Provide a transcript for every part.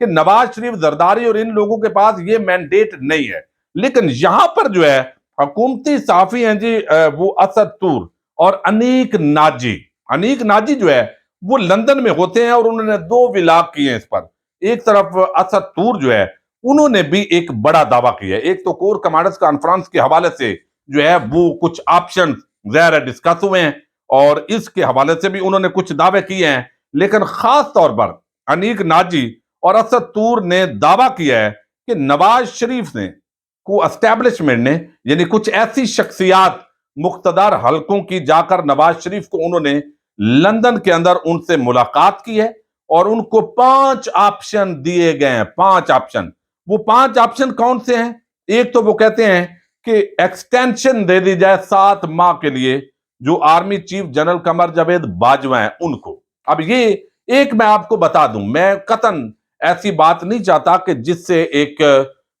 کہ نواز شریف، زرداری اور ان لوگوں کے پاس یہ مینڈیٹ نہیں ہے. لیکن یہاں پر جو ہے حکومتی صحافی ہیں جی وہ اسد طور اور انیک ناجی جو ہے وہ لندن میں ہوتے ہیں اور انہوں نے 2 ولاگ کیے ہیں اس پر. ایک طرف اسد طور جو ہے انہوں نے بھی ایک بڑا دعویٰ کیا ہے. ایک تو کور کمانڈرز کانفرنس کے حوالے سے جو ہے وہ کچھ آپشن ظاہر ڈسکس ہوئے ہیں اور اس کے حوالے سے بھی انہوں نے کچھ دعوے کیے ہیں. لیکن خاص طور پر انیک ناجی اور اسد طور نے دعویٰ کیا ہے کہ نواز شریف نے کو اسٹیبلشمنٹ نے یعنی کچھ ایسی شخصیات مقتدر حلقوں کی جا کر نواز شریف کو انہوں نے لندن کے اندر ان سے ملاقات کی ہے اور ان کو 5 آپشن دیے گئے ہیں. 5 آپشن. وہ 5 آپشن کون سے ہیں؟ ایک تو وہ کہتے ہیں کہ ایکسٹینشن دے دی جائے 7 ماہ کے لیے جو army chief general Qamar Javed Bajwa ہیں ان کو. اب یہ ایک میں آپ کو بتا دوں، میں قطعاً ایسی بات نہیں چاہتا کہ جس سے ایک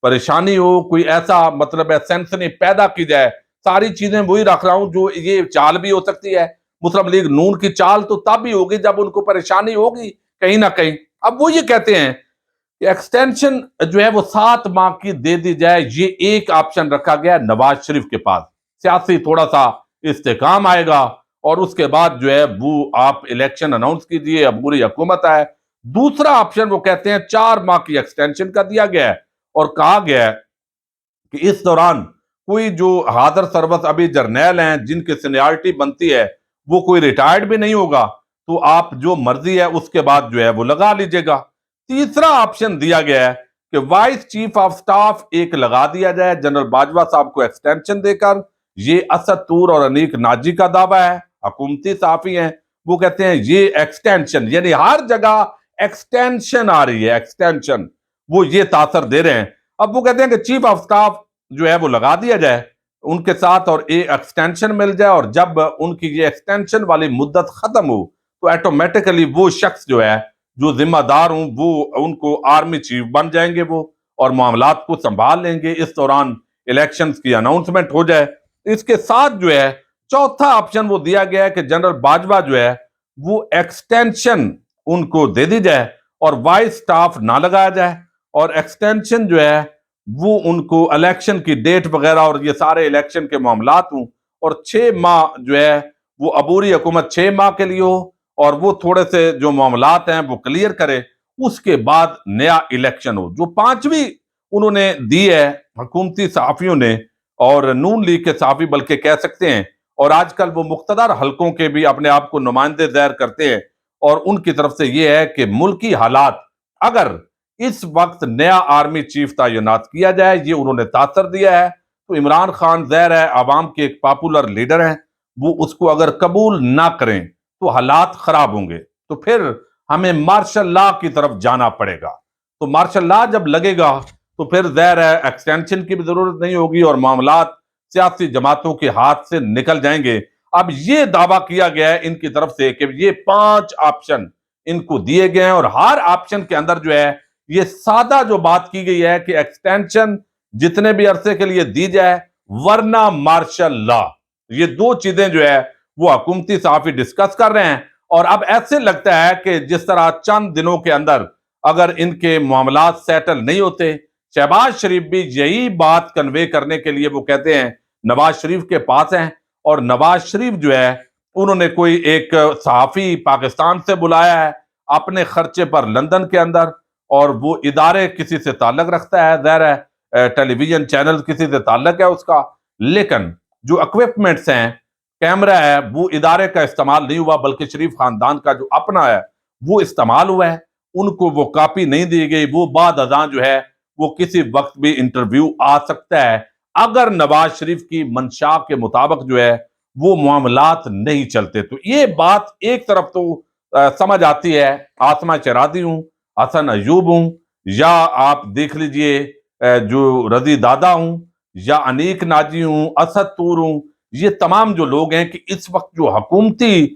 پریشانی ہو، کوئی ایسا مطلب ہے سینسنی پیدا کی جائے. ساری چیزیں وہی رکھ رہا ہوں جو یہ چال بھی ہو سکتی ہے. مسلم لیگ نون کی چال تو تب بھی ہوگی جب ان کو پریشانی ہوگی کہیں نہ کہیں. اب وہ یہ کہتے ہیں کہ ایکسٹینشن جو ہے وہ 7 ماہ کی دے دی جائے. یہ ایک آپشن رکھا گیا نواز شریف کے پاس. سیاسی تھوڑا سا استحکام آئے گا اور اس کے بعد جو ہے وہ آپ الیکشن اناؤنس کیجئے، عبوری حکومت آئے. دوسرا آپشن وہ کہتے ہیں 4 ماہ کی ایکسٹینشن کا دیا گیا ہے اور کہا گیا ہے کہ اس دوران کوئی جو حاضر سروس ابھی جرنیل ہیں جن کی سینیارٹی بنتی ہے وہ کوئی ریٹائرڈ بھی نہیں ہوگا تو آپ جو مرضی ہے اس کے بعد جو ہے وہ لگا لیجئے گا. تیسرا آپشن دیا گیا ہے کہ وائس چیف آف سٹاف ایک لگا دیا جائے جنرل باجوہ صاحب کو ایکسٹینشن دے کر. یہ اسد طور اور انیک ناجی کا دعویٰ ہے، حکومتی صحافی ہیں. وہ کہتے ہیں یہ ایکسٹینشن یعنی ہر جگہ ایکسٹینشن آ رہی ہے، ایکسٹینشن وہ یہ تاثر دے رہے ہیں. اب وہ کہتے ہیں کہ چیف آف سٹاف جو ہے وہ لگا دیا جائے ان کے ساتھ اور ایکسٹینشن مل جائے اور جب ان کی یہ ایکسٹینشن والی مدت ختم ہو تو ایٹومیٹیکلی وہ شخص جو ہے جو ذمہ دار ہوں وہ ان کو آرمی چیف بن جائیں گے وہ اور معاملات کو سنبھال لیں گے. اس دوران الیکشنز کی اناؤنسمنٹ ہو جائے. اس کے ساتھ جو ہے چوتھا آپشن وہ دیا گیا ہے کہ جنرل باجوہ جو ہے وہ ایکسٹینشن ان کو دے دی جائے اور وائس سٹاف نہ لگایا جائے اور ایکسٹینشن جو ہے وہ ان کو الیکشن کی ڈیٹ وغیرہ اور یہ سارے الیکشن کے معاملات ہوں اور 6 ماہ جو ہے وہ عبوری حکومت 6 ماہ کے لیے ہو اور وہ تھوڑے سے جو معاملات ہیں وہ کلیئر کرے. اس کے بعد نیا الیکشن ہو. جو 5ویں انہوں نے دی ہے حکومتی صحافیوں نے اور نون لیگ کے صحافی بلکہ کہہ سکتے ہیں اور آج کل وہ مقتدر حلقوں کے بھی اپنے آپ کو نمائندے ظاہر کرتے ہیں اور ان کی طرف سے یہ ہے کہ ملکی حالات اگر اس وقت نیا آرمی چیف تعینات کیا جائے یہ انہوں نے تاثر دیا ہے تو عمران خان ظاہر ہے عوام کے ایک پاپولر لیڈر ہیں وہ اس کو اگر قبول نہ کریں تو حالات خراب ہوں گے تو پھر ہمیں مارشل لا کی طرف جانا پڑے گا. تو مارشل لا جب لگے گا تو پھر ظاہر ہے ایکسٹینشن کی بھی ضرورت نہیں ہوگی اور معاملات سیاسی جماعتوں کے ہاتھ سے نکل جائیں گے. اب یہ دعویٰ کیا گیا ہے ان کی طرف سے کہ یہ 5 آپشن ان کو دیے گئے ہیں اور ہر آپشن کے اندر جو ہے یہ سادہ جو بات کی گئی ہے کہ ایکسٹینشن جتنے بھی عرصے کے لیے دی جائے ورنہ مارشل لا. یہ 2 چیزیں جو ہے وہ حکومتی صحافی ڈسکس کر رہے ہیں اور اب ایسے لگتا ہے کہ جس طرح چند دنوں کے اندر اگر ان کے معاملات سیٹل نہیں ہوتے شہباز شریف بھی یہی بات کنوے کرنے کے لیے وہ کہتے ہیں نواز شریف کے پاس ہیں اور نواز شریف جو ہے انہوں نے کوئی ایک صحافی پاکستان سے بلایا ہے اپنے خرچے پر لندن کے اندر اور وہ ادارے کسی سے تعلق رکھتا ہے ظاہر ہے ٹیلی ویژن چینل کسی سے تعلق ہے اس کا لیکن جو اکوپمنٹس ہیں کیمرہ ہے وہ ادارے کا استعمال نہیں ہوا بلکہ شریف خاندان کا جو اپنا ہے وہ استعمال ہوا ہے. ان کو وہ کاپی نہیں دی گئی. وہ بعد ازاں جو ہے وہ کسی وقت بھی انٹرویو آ سکتا ہے اگر نواز شریف کی منشا کے مطابق جو ہے وہ معاملات نہیں چلتے. تو یہ بات ایک طرف تو سمجھ آتی ہے آسمہ چرادی ہوں حسن ایوب ہوں یا آپ دیکھ لیجئے جو رضی دادا ہوں یا انیک ناجی ہوں اسد طور ہوں یہ تمام جو لوگ ہیں کہ اس وقت جو حکومتی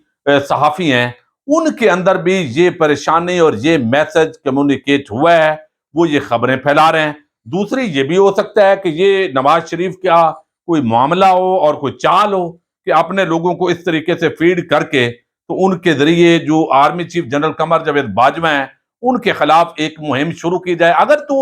صحافی ہیں ان کے اندر بھی یہ پریشانی اور یہ میسج کمیونیکیٹ ہوا ہے وہ یہ خبریں پھیلا رہے ہیں. دوسری یہ بھی ہو سکتا ہے کہ یہ نواز شریف کا کوئی معاملہ ہو اور کوئی چال ہو کہ اپنے لوگوں کو اس طریقے سے فیڈ کر کے تو ان کے ذریعے جو army chief general Qamar Javed Bajwa ہیں ان کے خلاف ایک مہم شروع کی جائے۔ اگر تو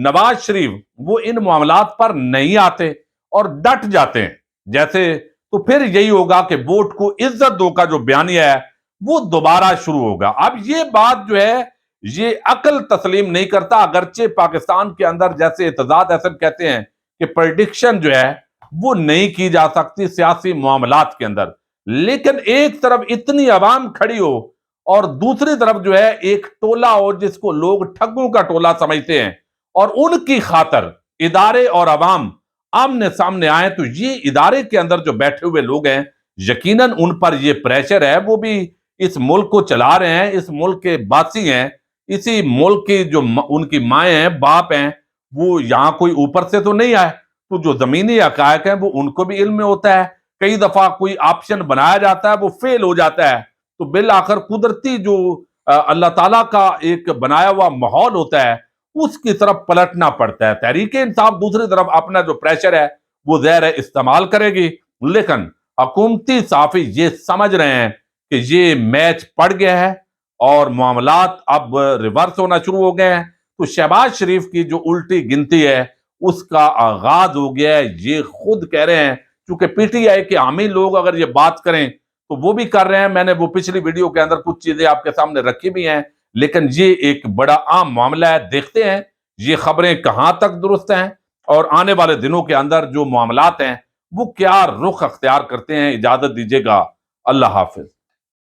نواز شریف وہ ان معاملات پر نہیں آتے اور ڈٹ جاتے ہیں جیسے، تو پھر یہی ہوگا کہ ووٹ کو عزت دو کا جو بیانیہ ہے وہ دوبارہ شروع ہوگا۔ اب یہ بات جو ہے یہ عقل تسلیم نہیں کرتا، اگرچہ پاکستان کے اندر جیسے اعتزاز احسن کہتے ہیں کہ پریڈکشن جو ہے وہ نہیں کی جا سکتی سیاسی معاملات کے اندر، لیکن ایک طرف اتنی عوام کھڑی ہو اور دوسری طرف جو ہے ایک ٹولہ ہو جس کو لوگ ٹھگوں کا ٹولہ سمجھتے ہیں، اور ان کی خاطر ادارے اور عوام آمنے سامنے آئے، تو یہ ادارے کے اندر جو بیٹھے ہوئے لوگ ہیں یقیناً ان پر یہ پریشر ہے، وہ بھی اس ملک کو چلا رہے ہیں، اس ملک کے باسی ہیں، اسی ملک کی جو ان کی مائیں ہیں باپ ہیں، وہ یہاں کوئی اوپر سے تو نہیں آئے، تو جو زمینی حقائق ہیں وہ ان کو بھی علم میں ہوتا ہے۔ کئی دفعہ کوئی آپشن بنایا جاتا ہے وہ فیل ہو جاتا ہے، تو بالآخر قدرتی جو اللہ تعالیٰ کا ایک بنایا ہوا ماحول ہوتا ہے اس کی طرف پلٹنا پڑتا ہے۔ تحریک انصاف دوسری طرف اپنا جو پریشر ہے وہ ظاہر ہے استعمال کرے گی، لیکن حکومتی صحافی یہ سمجھ رہے ہیں کہ یہ میچ پڑ گیا ہے اور معاملات اب ریورس ہونا شروع ہو گئے ہیں، تو شہباز شریف کی جو الٹی گنتی ہے اس کا آغاز ہو گیا ہے۔ یہ خود کہہ رہے ہیں، چونکہ پی ٹی آئی کے حامی لوگ اگر یہ بات کریں تو وہ بھی کر رہے ہیں، میں نے وہ پچھلی ویڈیو کے اندر کچھ چیزیں آپ کے سامنے رکھی بھی ہیں، لیکن یہ ایک بڑا عام معاملہ ہے۔ دیکھتے ہیں یہ خبریں کہاں تک درست ہیں اور آنے والے دنوں کے اندر جو معاملات ہیں وہ کیا رخ اختیار کرتے ہیں۔ اجازت دیجیے گا، اللہ حافظ۔